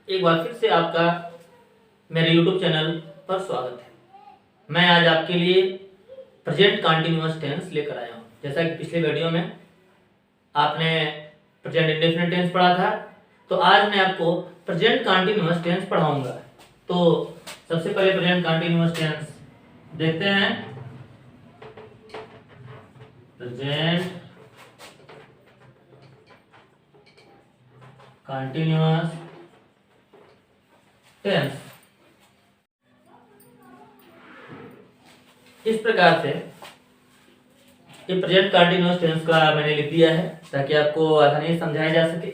एक बार फिर से आपका मेरे YouTube चैनल पर स्वागत है। मैं आज आपके लिए प्रेजेंट कंटीन्यूअस टेंस लेकर आया हूँ। जैसा कि पिछले वीडियो में आपने प्रेजेंट इंडेफिनिट टेंस पढ़ा था, तो आज मैं आपको प्रेजेंट कंटीन्यूअस टेंस पढ़ाऊंगा। तो सबसे पहले प्रेजेंट कंटीन्यूअस टेंस देखते हैं। प्रेजेंट कंटीन्यूअस टेंस इस प्रकार से ये प्रेजेंट कंटीन्यूअस टेंस का मैंने लिख दिया है ताकि आपको आसानी से समझाया जा सके।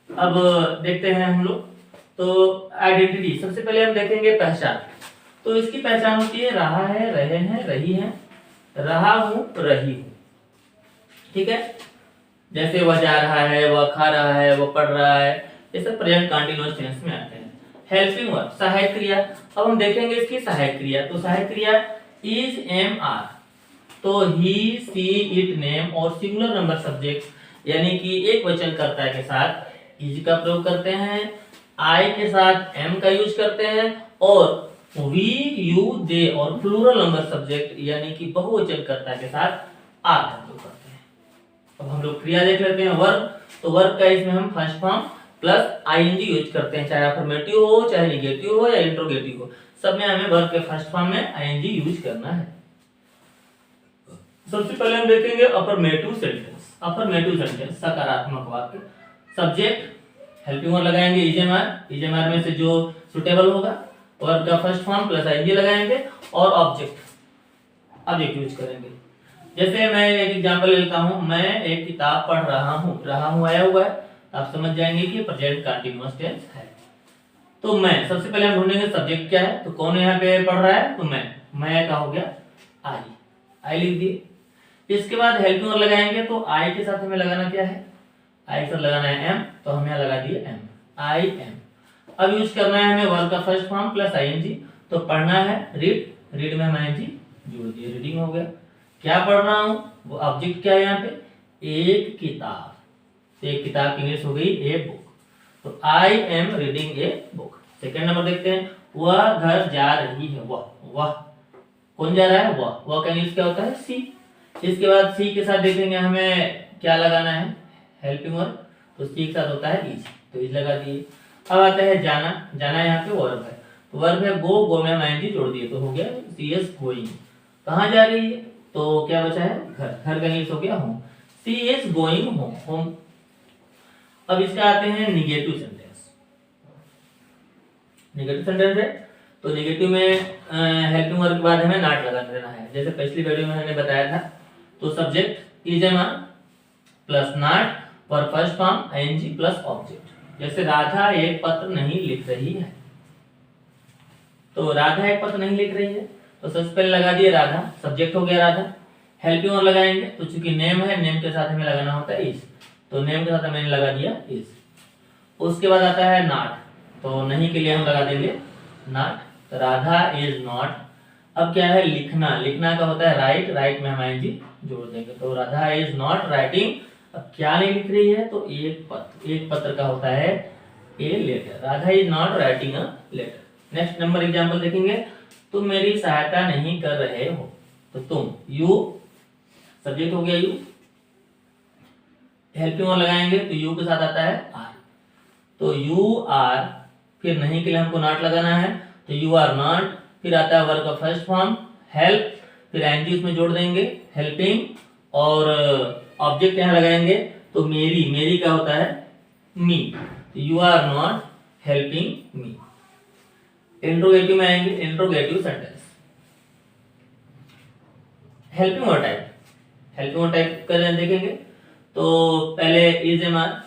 अब देखते हैं हम लोग। तो आइडेंटिटी, सबसे पहले हम देखेंगे पहचान। तो इसकी पहचान होती है रहा है, रहे हैं, रही है, रहा हूं, रही हूं। ठीक है, जैसे वह जा रहा है, वह खा रहा है, वह पढ़ रहा है, ये सब प्रेजेंट कंटीन्यूअस टेंस में आते हैं। हेल्पिंग वर्ब, सहायक क्रिया। अब हम देखेंगे इसकी सहायक क्रिया। तो सहायक क्रिया इज, एम, आर। तो ही, सी, इट, नेम और सिंगुलर नंबर सब्जेक्ट यानी कि एक वचन कर्ता के साथ इज का प्रयोग करते हैं, आई के साथ एम का यूज करते हैं और वी, यू, दे और प्लूरल नंबर सब्जेक्ट यानी कि बहुवचन कर्ता के साथ आर का प्रयोग करते हैं। अब हम लोग क्रिया देख लेते हैं। वर्ब, तो वर्ब का इसमें हम first form plus I N G use करते हैं, चाहे अफर्मेटिव हो, चाहे निगेटिव हो या इंट्रोगेटिव हो, सब में हमें वर्ब के फर्स्ट फॉर्म में आईएनजी यूज करना है। सबसे पहले हम देखेंगे अफर्मेटिव सेंटेंस। अफर्मेटिव सेंटेंस सकारात्मक वाक्य। सब्जेक्ट हेल्पिंग वर्ब लगाएंगे इजेमआर में से जो सुटेबल होगा, वर्ब का फर्स्ट फॉर्म प्लस आईएनजी लगाएंगे और ऑब्जेक्ट यूज करेंगे। जैसे मैं एक एग्जांपल लेता हूं, मैं एक किताब पढ़ रहा हूं आया हुआ है, आप समझ जाएंगे कि प्रेजेंट कंटीन्यूअस टेंस है। तो मैं, सबसे पहले हम ढूंढेंगे सब्जेक्ट क्या है। तो कौन यहाँ पे पढ़ रहा है, तो मैं का हो गया आई लिख दिए। इसके बाद हेल्पिंग वर्ब लगाएंगे, तो आई के साथ हमें लगाना क्या है, आई के साथ लगाना है एम, तो हम यहाँ लगा दिए एम, आई एम। अब यूज करना है हमें वर्ब का फर्स्ट फॉर्म प्लस आईएनजी। तो पढ़ना है रीड में हम आईएनजी जोड़ दिए, रीडिंग हो गया। क्या पढ़ रहा हूं, वो ऑब्जेक्ट क्या है यहाँ पे, एक किताब। एक किताब की इंग्लिश हो गई ए बुक। तो I am reading a book. Second number देखते हैं, वह घर जा रही है। वह कौन जा रहा है, वह का इंग्लिश क्या होता है, सी। इसके बाद सी के साथ देखेंगे हमें क्या लगाना है, हेल्पिंग वर्ब। तो सी के साथ होता है इज, तो इज लगा दिए। अब आता है जाना यहाँ पे वर्ब है। तो वर्ब है गो में हम आईएनजी जोड़ दिए, तो हो गया सी एस गोइंग। कहाँ जा रही है, तो क्या बचा है, घर का इंग्लिश हो गया home, she is going home. अब इसका आते हैं निगेटिव सेंटेंस। निगेटिव सेंटेंस है, तो निगेटिव में हेल्पिंग वर्ब के बाद हमें नॉट लगा देना है। जैसे पिछली वीडियो में मैंने बताया था, तो subject is am plus not पर first form ING plus object. जैसे राधा एक पत्र नहीं लिख रही है, तो राधा एक पत्र नहीं लिख रही है, तो सबसे पहले लगा दिए राधा, सब्जेक्ट हो गया राधा। हेल्पिंग वर्ब लगाएंगे, तो चूंकि नेम है, नेम के साथ हमें लगाना होता है इज, तो नेम के साथ मैंने लगा दिया इज। उसके बाद आता है नॉट, तो नहीं के लिए हम लगा देंगे नॉट, तो राधा इज नॉट। अब क्या है, लिखना का होता है राइट में हम आईएनजी जोड़ देंगे, तो राधा इज नॉट राइटिंग। अब क्या नहीं लिख रही है, तो एक पत्र का होता है a letter, Radha is not writing a letter. Next number example देखेंगे, तुम मेरी सहायता नहीं कर रहे हो। तो तुम, यू सब्जेक्ट हो गया यू, हेल्पिंग वर्ब लगाएंगे, तो यू के साथ आता है आर, तो यू आर। फिर नहीं के लिए हमको नॉट लगाना है, तो यू आर नॉट। फिर आता है वर्ब का फर्स्ट फॉर्म हेल्प, फिर आईएनजी उसमें जोड़ देंगे हेल्पिंग और ऑब्जेक्ट यहाँ लगाएंगे, तो मेरी का होता है मी, तो you are not helping me. Interrogative में आएंगे, interrogative sentence. Helping verb type कर देखेंगे, तो पहले is am are,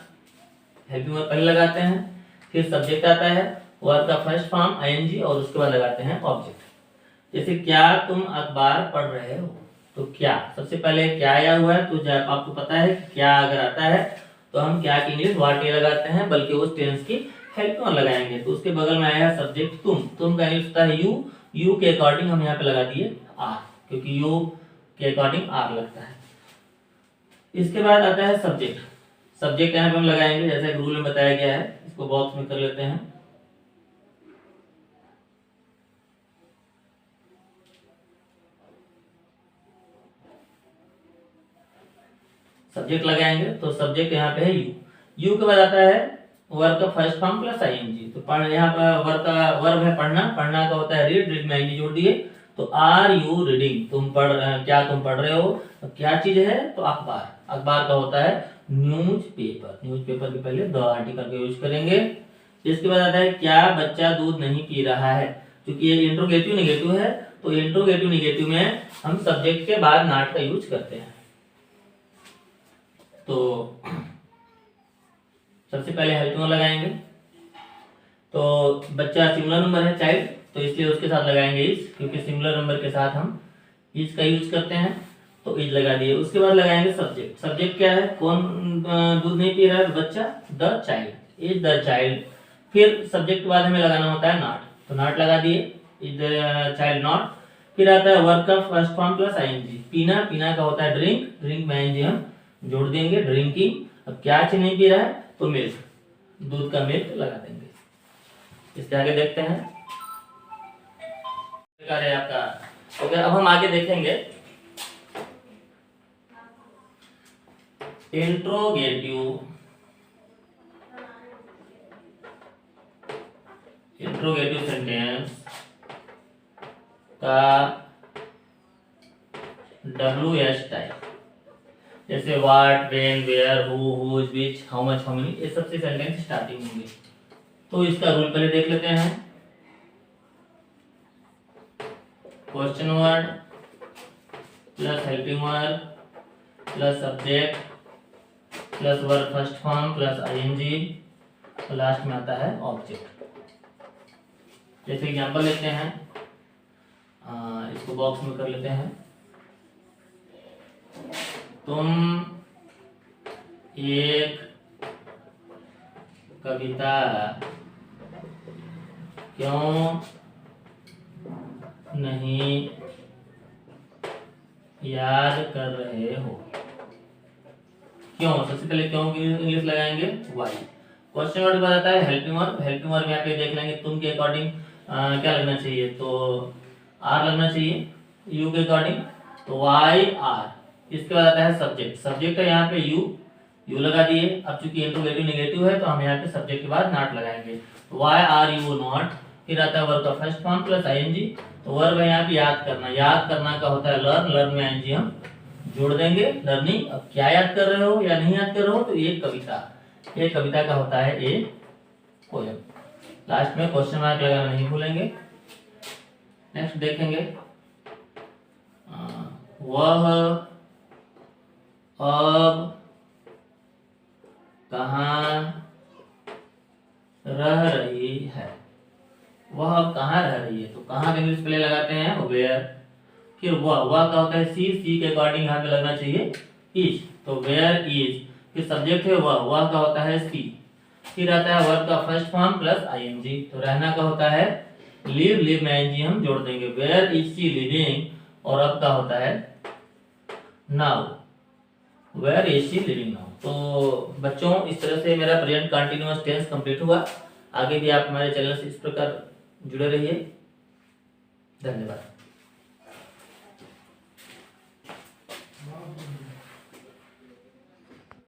helping verb पहले लगाते हैं, फिर सब्जेक्ट आता है, वर्ब का फर्स्ट फॉर्म आईएनजी और उसके बाद लगाते हैं ऑब्जेक्ट। जैसे क्या तुम अखबार पढ़ रहे हो, तो क्या, सबसे पहले क्या आया हुआ है, तो जब आपको पता है कि क्या अगर आता है तो हम क्या की इंग्लिश व्हाट नहीं लगाते हैं, बल्कि उस टेंस की हेल्पिंग वर्ब लगाएंगे। तो उसके बगल में आया है सब्जेक्ट तुम का इंग्लिश होता है यू के अकॉर्डिंग हम यहाँ पे लगा दिए आर, क्योंकि यू के अकॉर्डिंग आर लगता है। इसके बाद आता है सब्जेक्ट यहाँ पे हम लगाएंगे, जैसे एक रूल में बताया गया है, इसको बॉक्स में कर लेते हैं। सब्जेक्ट लगाएंगे तो सब्जेक्ट यहाँ पे है यू, यू के बाद आता है वर्ब का फर्स्ट फॉर्म प्लस आईएनजी। तो पढ़, यहाँ पर वर्ब है पढ़ना, पढ़ना का होता है रीड, रीड में आईएनजी जोड़ दिए। तो आर यू रीडिंग, तुम क्या तुम पढ़ रहे हो। तो क्या चीज है, तो अखबार, अखबार का होता है न्यूज पेपर, न्यूज पेपर के पहले द आर्टिकल का यूज करेंगे। इसके बाद आता है क्या बच्चा दूध नहीं पी रहा है, क्योंकि ये इंट्रोगेटिव नेगेटिव है, तो इंट्रोगेटिव नेगेटिव में हम सब्जेक्ट के बाद नॉट का यूज करते हैं। तो सबसे पहले हेल्पिंग वर्ब लगाएंगे। तो बच्चा सिंगुलर नंबर है चाइल्ड, तो इसलिए उसके साथ लगाएंगे इज, क्योंकि सिंगुलर नंबर के साथ हम इज का यूज करते हैं, तो इज लगा दिए। उसके बाद लगाएंगे सब्जेक्ट, सब्जेक्ट क्या है, कौन दूध नहीं पी रहा है, बच्चा, the child, is the child. फिर सब्जेक्ट के बाद हमें लगाना होता है नॉट, तो नॉट लगा दिए, इज द चाइल्ड नॉट। फिर आता है वर्ब का फर्स्ट फॉर्म प्लस आईएनजी, पीना, पीना का होता है ड्रिंक, ड्रिंक में आईएनजी हम जोड़ देंगे, ड्रिंकिंग। अब क्या चीज नहीं पी रहा है, तो मिल्क, दूध का मिल्क लगा देंगे। इसके आगे देखते हैं आपका हो गया। अब हम आगे देखेंगे इंट्रोगेटिव, इंट्रोगेटिव सेंटेंस का WH टाइप, जैसे what, when, where, who, whose, which, how much, how many, ये सबसे सेंटेंस स्टार्टिंग होंगे। तो इसका रूल पहले देख लेते हैं। Question word plus helping verb plus subject plus verb first form plus I N G, तो लास्ट में आता है ऑब्जेक्ट। जैसे एग्जांपल लेते हैं, इसको बॉक्स में कर लेते हैं। तुम एक कविता क्यों नहीं याद कर रहे हो। क्यों, सबसे पहले क्यों की इंग्लिश लगाएंगे वाई। क्वेश्चन वर्ड बाद आता है हेल्पिंग वर्ब, हेल्पिंग वर्ब यहाँ पे देख लेंगे तुम के अकॉर्डिंग क्या लगना चाहिए, तो आर लगना चाहिए, यू के अकॉर्डिंग तो वाई आर। इसके बाद आता है सब्जेक्ट, सब्जेक्ट है यहाँ पे यू, यू लगा दिए। अब चूंकि इंट्रोगेटिव नेगेटिव है तो हम यहाँ पे सब्जेक्ट के बाद नॉट लगाएंगे, वाई आर यू नॉट। फिर आता है वर्ब का फर्स्ट फॉर्म प्लस आईएनजी, तो वर्ब है यहाँ पे याद करना, याद करना का होता है लर्न, लर्न में आईएनजी हम जोड़ देंगे, लर्निंग। अब क्या याद कर रहे हो या नहीं याद कर रहे हो, तो ये कविता, ये कविता का होता है ए पोएम। लास्ट में क्वेश्चन मार्क लगाना नहीं भूलेंगे। नेक्स्ट देखेंगे वह अब कहाँ रह रही है, वह अब कहाँ रह रही है, तो कहाँ इंग्लिश पहले लगाते हैं वेयर। फिर वह का होता है सी, सी के अकॉर्डिंग यहाँ पे लगना चाहिए इज, तो वेयर इज। फिर सब्जेक्ट है वह का होता है सी। फिर आता है वर्ब का फर्स्ट फॉर्म प्लस आईएनजी, तो रहना का होता है लिव, लिव में आईएनजी हम जोड़ देंगे, वेयर इज शी लिविंग। और अब का होता है now, where is she living now. तो बच्चों इस तरह से मेरा प्रेजेंट कंटिन्यूअस टेंस कंप्लीट हुआ। आगे भी आप हमारे चैनल से इस प्रकार जुड़े रहिए। धन्यवाद।